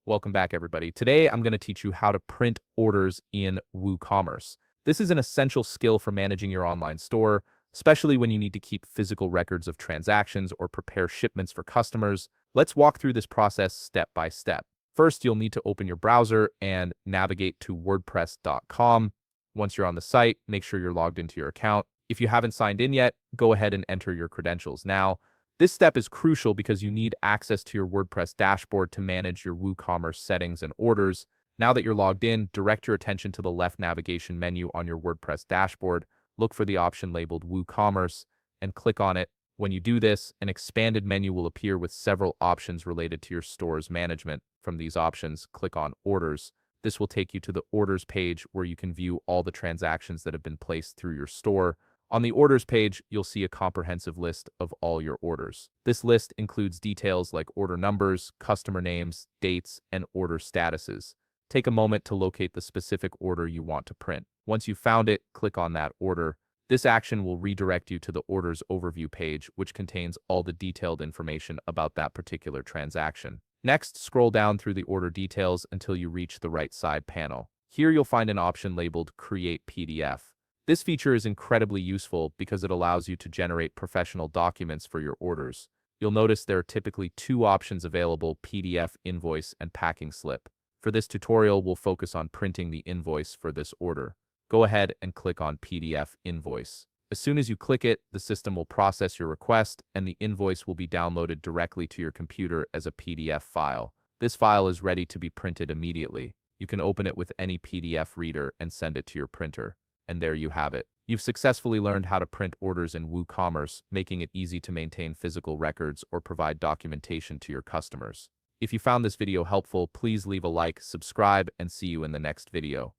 Welcome back, everybody. Today, I'm going to teach you how to print orders in WooCommerce. This is an essential skill for managing your online store, especially when you need to keep physical records of transactions or prepare shipments for customers. Let's walk through this process step by step. First, you'll need to open your browser and navigate to wordpress.com. Once you're on the site, make sure you're logged into your account. If you haven't signed in yet, go ahead and enter your credentials now. This step is crucial because you need access to your WordPress dashboard to manage your WooCommerce settings and orders. Now that you're logged in, direct your attention to the left navigation menu on your WordPress dashboard. Look for the option labeled WooCommerce and click on it. When you do this, an expanded menu will appear with several options related to your store's management. From these options, click on Orders. This will take you to the Orders page where you can view all the transactions that have been placed through your store. On the Orders page, you'll see a comprehensive list of all your orders. This list includes details like order numbers, customer names, dates, and order statuses. Take a moment to locate the specific order you want to print. Once you've found it, click on that order. This action will redirect you to the Orders Overview page, which contains all the detailed information about that particular transaction. Next, scroll down through the order details until you reach the right side panel. Here you'll find an option labeled Create PDF. This feature is incredibly useful because it allows you to generate professional documents for your orders. You'll notice there are typically two options available: PDF invoice and packing slip. For this tutorial, we'll focus on printing the invoice for this order. Go ahead and click on PDF invoice. As soon as you click it, the system will process your request and the invoice will be downloaded directly to your computer as a PDF file. This file is ready to be printed immediately. You can open it with any PDF reader and send it to your printer. And there you have it. You've successfully learned how to print orders in WooCommerce, making it easy to maintain physical records or provide documentation to your customers. If you found this video helpful, please leave a like, subscribe, and see you in the next video.